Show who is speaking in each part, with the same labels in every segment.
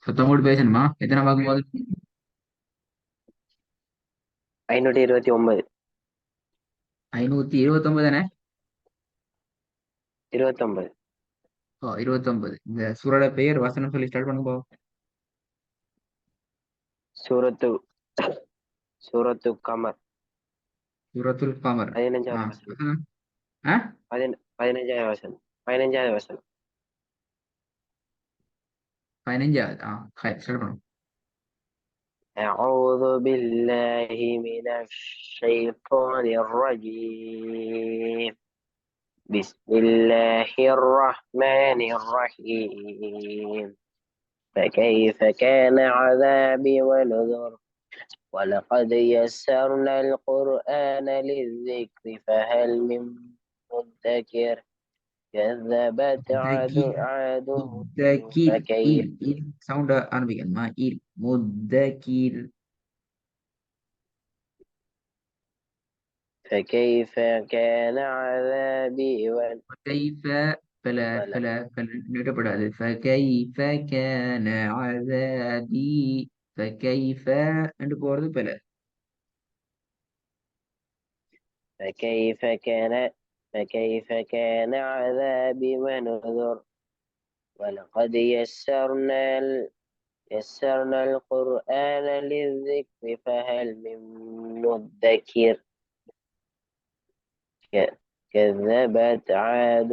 Speaker 1: சத்தம் போட்டு பேசணுமா? எத்தனை பார்க்கும்போது?
Speaker 2: 529.
Speaker 1: 529 தானே?
Speaker 2: 29.
Speaker 1: ஓ, 29. இந்த சூரோட பெயர் வசனம் சொல்லி ஸ்டார்ட் பண்ணுங்க.
Speaker 2: சூரத்து சூரத்து கமர்.
Speaker 1: சூரத்துல் கமர். ஆ,
Speaker 2: 15வது வசனம்.
Speaker 1: வசனம். ஆ,
Speaker 2: 15வது வசனம். 15வது வசனம்.
Speaker 1: 15வது. ஸ்டார்ட் பண்ணுங்க.
Speaker 2: أعوذ بالله من الشيطان الرجيم. بسم الله الرحمن الرحيم. فكيف كان عذابي ونذر. ولقد يسرنا القرآن للذكر فهل من مدكر. كذبت
Speaker 1: முத்தகீர்.
Speaker 2: عاد
Speaker 1: முத்தகீர்.
Speaker 2: فكيف
Speaker 1: ஈல் ஈல் சவுண்ட் ஆரம்பிக்கணுமா? ஈல். முத்தகீர்.
Speaker 2: فكيف كان عذابي
Speaker 1: وكيف. فلا நிறுத்தப்படாது. فكيف كان عذابي. فكيف என்று போறது பல.
Speaker 2: فكيف كان فكيف كان عذابي ونذر. ولقد يسرنا القرآن للذكر فهل من مدكر. كذبت عاد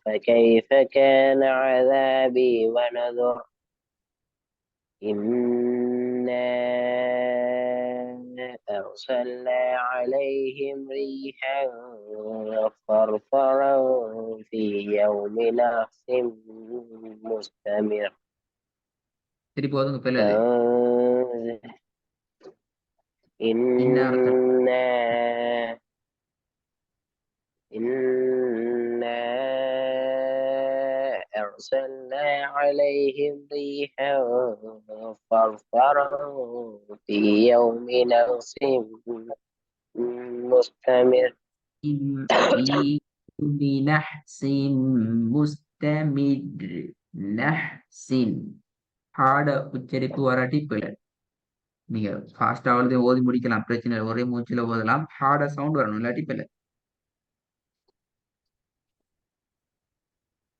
Speaker 2: فكيف كان عذابي ونذر. إنا أرسلنا عليهم ريحا صرصرا في يوم نحس مستمر.
Speaker 1: சரி, போதுங்க பல்லது. இன்னும்
Speaker 2: إنا إنا أرسلنا عليهم ريحا صرصرا في يوم نحس مستمر.
Speaker 1: في نحس مستمر. نحس. ஹார்ட உச்சரிப்பு வராட்டி பிழை. நீங்க ஃபாஸ்டா ஓதி முடிக்கலாம், பிரச்சனை இல்லை. ஒரே மூச்சுல ஓதலாம். ஹார்ட சவுண்ட் வரணும், இல்லாட்டி பிழை.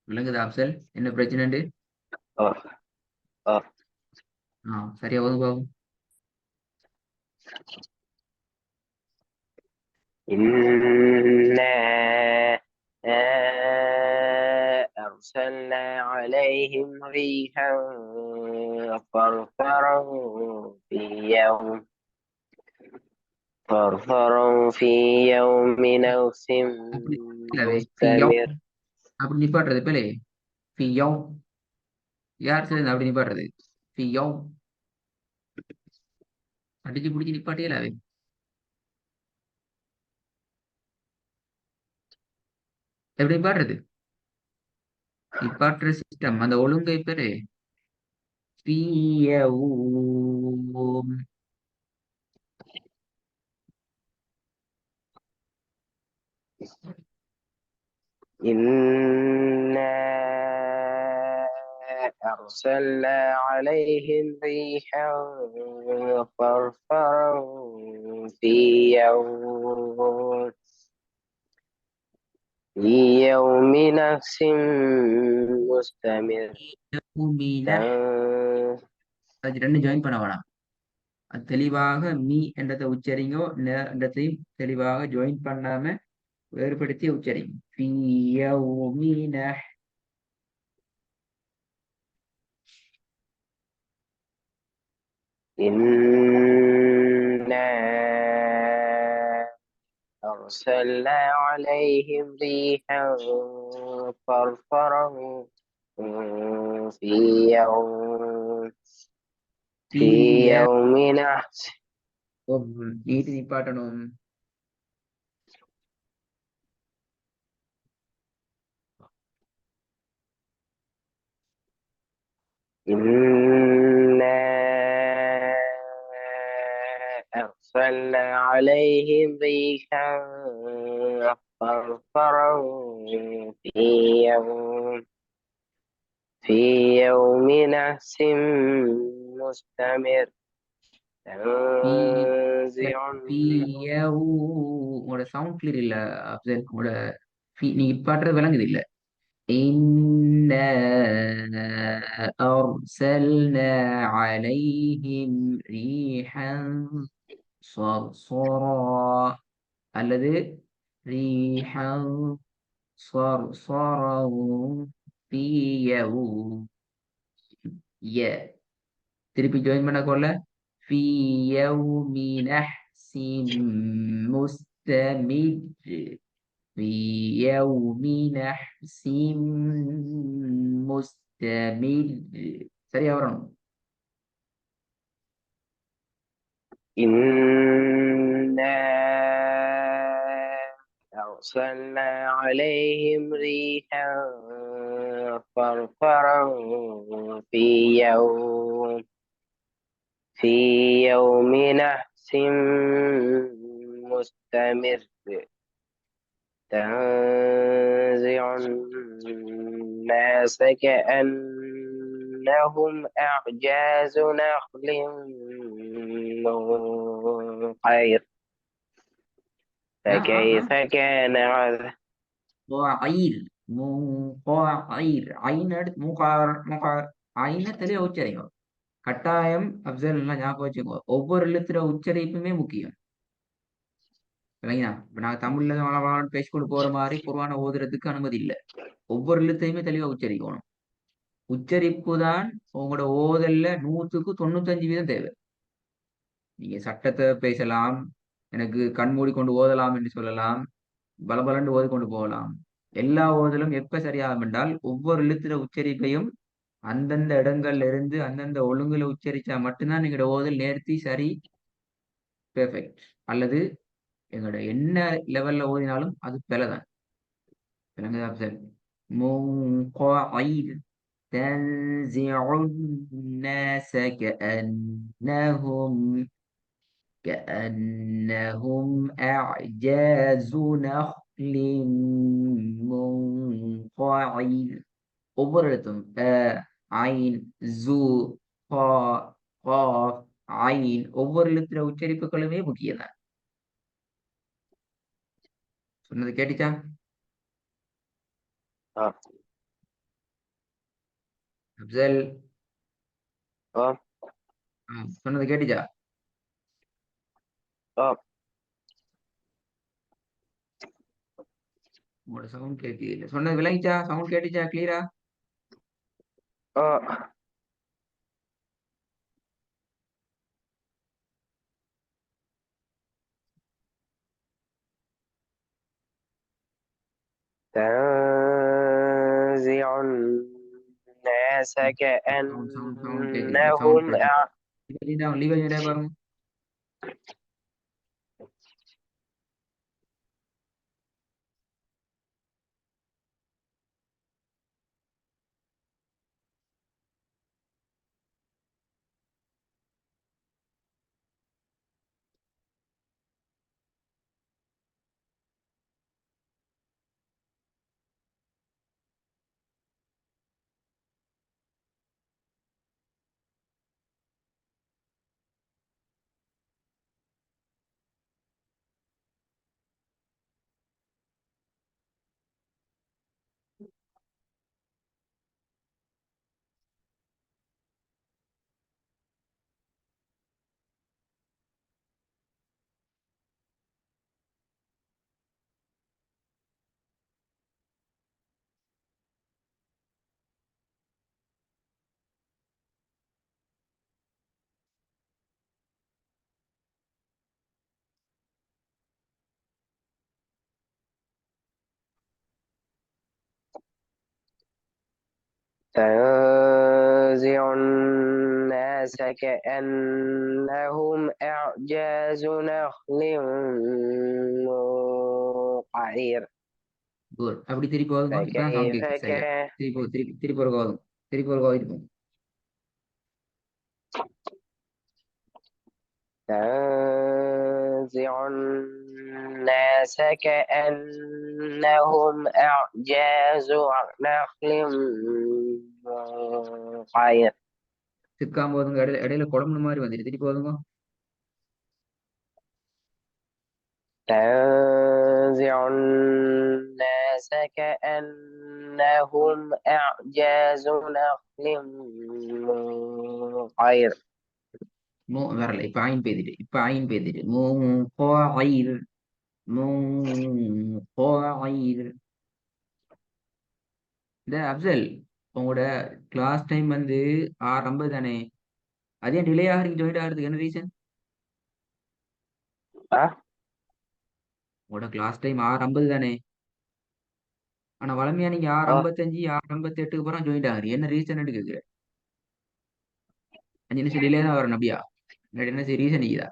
Speaker 1: விளங்குது ஆப்சல்? என்ன பிரச்சனை?
Speaker 2: آه آه
Speaker 1: சரியா ஓது பாபு.
Speaker 2: إنا أرسلنا عليهم ريحا صرصرا في يوم صرصرا في يوم نحس
Speaker 1: அப்படி இல்லவே ஃபியோ
Speaker 2: مستمر.
Speaker 1: அப்படி நிப்பாட்டுறது பிழை. ஃபியோ. யார் சேர்ந்து அப்படி நிப்பாட்டுறது? ஃபியோ. அடிச்சு பிடிச்சி நிப்பாட்டியே இல்லாவே. எப்படி நிப்பாட்டுறது? நிப்பாட்டுற சிஸ்டம் அந்த ஒழுங்கை பேரு ஃபியவும்.
Speaker 2: إنا أرسلنا عليهم ريحا صرصرا في يوم في يوم نحس مستمر.
Speaker 1: அது ரெண்டு ஜாயின் பண்ண வேணாம். அது தெளிவாக மீ என்றதை உச்சரிங்கோ, என்றதையும் தெளிவாக ஜாயின் பண்ணாம வேறுபடுத்தி உச்சரிங்க. ஃபியவுமின.
Speaker 2: إنا أرسلنا عليهم ريحا صرصرا في يوم في يوم نحس.
Speaker 1: நீட்டி நிப்பாட்டணும்.
Speaker 2: إنا أرسلنا عليهم ريحا صرصرا في يوم في يوم نحس مستمر
Speaker 1: في
Speaker 2: تنزع
Speaker 1: في உங்களோட சவுண்ட் கிளியர் இல்ல அப்சல் உங்களோட நீங்க பாடுறது விளங்குது இல்ல إنا أرسلنا عليهم ريحا صرصرا அல்லது ريحا صرصرا في يوم திருப்பி ஜாயின் பண்ண கொள்ள في يوم نحس مستمر في يوم نحس مستمر சரியா வரணும்
Speaker 2: إنا أرسلنا عليهم ريحا صرصرا في يوم في يوم نحس مستمر تنزع الناس كأنهم أعجاز نخل منقعر فكيف كان عذاب
Speaker 1: முகாயில் முகாயில் ஐன் எடுத்து முகார் ஐனை தெளிவா உச்சரிங்க கட்டாயம் அப்சல் எல்லாம் ஞாபகம் வச்சுக்கோ ஒவ்வொரு எழுத்துற உச்சரிப்புமே முக்கியம் இல்லைங்களா இப்ப நான் தமிழ்ல வளவளான்னு பேசிக்கொண்டு போற மாதிரி குர்ஆனை ஓதுறதுக்கு அனுமதி இல்லை ஒவ்வொரு எழுத்தையுமே தெளிவா உச்சரிக்கணும் உச்சரிப்பு தான் உங்களோட ஓதல்ல 100% தேவை நீங்க சட்டத்தை பேசலாம் எனக்கு கண் மூடிக்கொண்டு ஓதலாம் என்று சொல்லலாம் பலபலன்னு ஓதிக்கொண்டு போகலாம் எல்லா ஓதலும் எப்ப சரியாகும் என்றால் ஒவ்வொரு எழுத்துற உச்சரிப்பையும் அந்தந்த இடங்கள்ல இருந்து அந்தந்த ஒழுங்குல உச்சரிச்சா மட்டும்தான் எங்களோட ஓதல் நேர்த்தி சரி பெர்ஃபெக்ட் அல்லது எங்களோட என்ன லெவல்ல ஓதினாலும் அது பிழைதான் விளங்குதா சார் முன்காயில் تنزع الناس كأنهم أعجاز نخل منقعر ஒவ்வொரு எழுத்தும் ஐன் ஜூ ஹா காஃப் ஐன் ஒவ்வொரு எழுத்துற உச்சரிப்புகளுமே முக்கியம் தான் சொன்னது கேட்டுச்சா அப்சல் சொன்னது கேட்டுச்சா உங்களோட சவுண்ட் கேட்குது இல்லை சொன்னது விளங்கிச்சா சவுண்ட் கேட்டுச்சா கிளியரா
Speaker 2: تنزع الناس
Speaker 1: சவுண்ட் கேட்குது இல்லை சவுண்ட்
Speaker 2: كأنهم
Speaker 1: கேட்குது லீவ் பாருங்க
Speaker 2: تنزع الناس كأنهم أعجاز نخل منقعر
Speaker 1: குட் அப்படி திருப்பி ஓதுங்க இப்பதான் சவுண்ட்
Speaker 2: فكيف
Speaker 1: கேட்குது சரியா
Speaker 2: كان
Speaker 1: திருப்பி ஒரு ஓதும் திருப்பி ஒரு ஓதிட்டு
Speaker 2: تنزع الناس كأنهم أعجاز نخل منقعر
Speaker 1: சிக்காம போதுங்க, இடையில இடையில குழம்பு மாதிரி வந்துட்டு திருப்பி போதுங்க.
Speaker 2: تنزع الناس كأنهم أعجاز نخل منقعر
Speaker 1: வரல. இப்ப ஆயின் பெய்துட்டு, இப்ப ஆயின் பெய்துட்டு மூங்காயிர், மூங்காயிர். இந்த அப்சல், உங்களோட கிளாஸ் டைம் வந்து 6:50 தானே? அதே டிலே ஆகிறீங்க, ஜாயின் ஆகிறதுக்கு என்ன ரீசன்?
Speaker 2: أه
Speaker 1: உங்களோட கிளாஸ் டைம் 6:50 தானே? ஆனா வளமையா நீங்க
Speaker 2: أه
Speaker 1: 6:55 6:58க்கு அப்புறம் ஜாயின் ஆகுறீங்க. என்ன ரீசன் கேட்குறேன். 5 நிமிஷம் டிலே தான் வரணும் அப்படியா? இல்லாட்டி என்ன சரி ரீசன் இருக்குதா?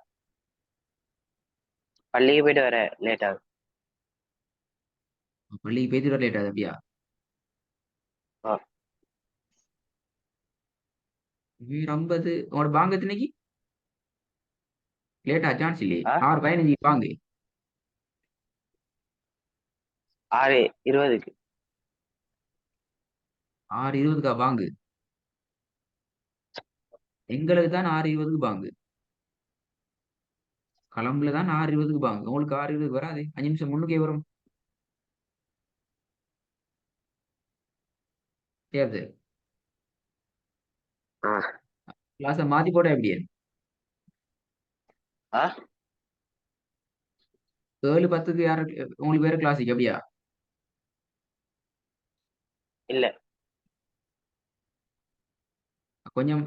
Speaker 2: பள்ளிக்கு போயிட்டு வரேன் லேட் ஆகும்
Speaker 1: பள்ளிக்கு பேசி வர லேட் ஆகுது அப்படியா?
Speaker 2: أه
Speaker 1: 50 உங்களோட பாங்க எத்தனைக்கு லேட்டா? சான்ஸ் இல்லையே.
Speaker 2: أه
Speaker 1: 6:15 பாங்கு.
Speaker 2: 6:20
Speaker 1: 6:20க்கா பாங்கு? எங்களுக்கு தான் 6:20க்கு பாங்கு. களம்புல தான் 6:20க்கு பாங்கு. உங்களுக்கு 6:20க்கு வராது. 5 நிமிஷம் முன்னுக்கே வரும். சரி,
Speaker 2: أه
Speaker 1: கிளாஸை மாத்தி போட்டா எப்படியே?
Speaker 2: أه
Speaker 1: 7:10க்கு யாரு உங்களுக்கு வேற கிளாஸுக்கு அப்படியா?
Speaker 2: இல்ல
Speaker 1: கொஞ்சம்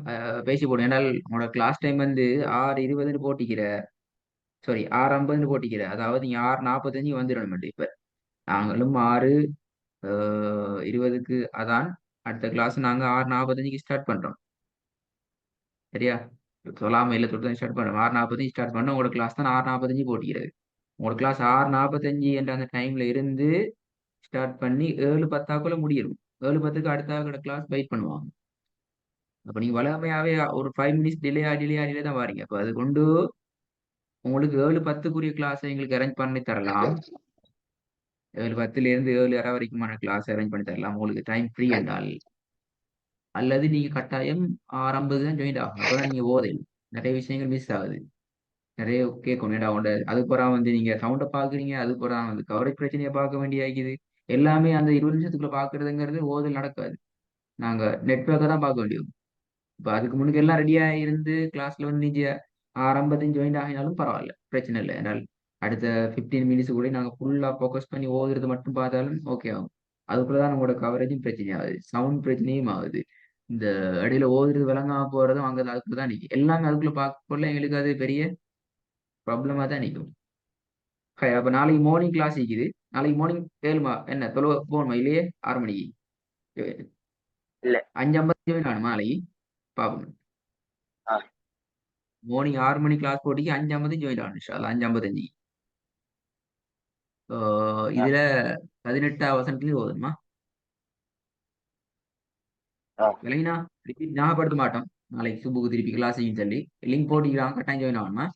Speaker 1: பேசி போடும். ஏன்னால் உங்களோட கிளாஸ் டைம் வந்து 6:20ன்னு போட்டிக்கிற, சாரி 6:50ன்னு போட்டிக்கிற, அதாவது நீங்க 6:45 வந்துடணும். இப்ப நாங்களும் 6:20க்கு அதான் அடுத்த கிளாஸ் நாங்க 6:45க்கு ஸ்டார்ட் பண்றோம். சரியா? சொல்லாம இல்ல தொட்டு ஸ்டார்ட் பண்றோம். 6:45 ஸ்டார்ட் பண்ண உங்களோட கிளாஸ் தான் 6:45 போட்டிக்கிறது. உங்களோட கிளாஸ் 6:45 என்ற அந்த டைம்ல இருந்து ஸ்டார்ட் பண்ணி 7:10க்குள்ள முடியும். 7:10க்கு அடுத்த கிளாஸ் வெயிட் பண்ணுவாங்க. அப்ப நீங்க வளமையாவே ஒரு 5 மினிட்ஸ் டிலே தான் வாரீங்க. அப்ப அது கொண்டு உங்களுக்கு 7:10க்குரிய கிளாஸ் எங்களுக்கு அரேஞ்ச் பண்ணி தரலாம். 7:10ல இருந்து 7:30 வரைக்குமான கிளாஸ் அரேஞ்ச் பண்ணி தரலாம் உங்களுக்கு டைம் ஃப்ரீ என்றால். அல்லது நீங்க கட்டாயம் 6:50 தான் ஜாயின் ஆகணும். அப்பதான் நீங்க ஓதையும் நிறைய விஷயங்கள் மிஸ் ஆகுது. நிறைய கேட்கணும். ஏன்டா உண்ட அதுக்கு பிறகு வந்து நீங்க சவுண்டை பாக்குறீங்க, அதுக்கு பிறகு வந்து கவரேஜ் பிரச்சனையை பார்க்க வேண்டியாக்குது. எல்லாமே அந்த 20 நிமிஷத்துக்குள்ள பாக்குறதுங்கிறது ஓதல் நடக்காது. நாங்க நெட்ஒர்க்கை தான் பார்க்க வேண்டியது. இப்ப அதுக்கு முன்னுக்கு எல்லாம் ரெடியா இருந்து கிளாஸ்ல வந்து நீங்க 6:55 ஜாயின் ஆகினாலும் பரவாயில்ல, பிரச்சனை இல்லை. ஏன்னால் அடுத்த 15 மினிட்ஸ் கூட நாங்க ஃபுல்லா ஃபோக்கஸ் பண்ணி ஓதுறது மட்டும் பார்த்தாலும் ஓகே ஆகும். அதுக்குள்ளதான் நம்மளோட கவரேஜும் பிரச்சனை ஆகுது, சவுண்ட் பிரச்சனையும் ஆகுது. இந்த இடையில ஓதுறது விளங்காம போறதும் அங்க அதுக்குள்ளதான் நிக்கும். எல்லாமே அதுக்குள்ள பார்க்கக்குள்ள எங்களுக்கு அது பெரிய ப்ராப்ளமா தான் நிக்கும். அப்ப நாளைக்கு மார்னிங் கிளாஸ் இருக்குது. நாளைக்கு மார்னிங் 7 என்ன தொலை போகணுமா இல்லையே? 6 மணிக்கு
Speaker 2: இல்ல
Speaker 1: 5:50 ஜாயின் ஆகணுமா நாளைக்கு? பாப்போம்.
Speaker 2: أه
Speaker 1: மார்னிங் 6 மணி கிளாஸ் போட்டிக்கு 5:50 ஜாயின் ஆகணும் இன்ஷா அல்லாஹ். 5:55.
Speaker 2: أه
Speaker 1: இதுல 18 வசனத்துலயும் ஓதணுமா?
Speaker 2: أه
Speaker 1: விளங்கினா ரிப்பீட் ஞாபகப்படுத்த மாட்டோம். நாளைக்கு சுபுக்கு திருப்பி கிளாஸ் சொல்லி லிங்க் போட்டிக்கலாம், கட்டாயம் ஜாயின் ஆகணுமா?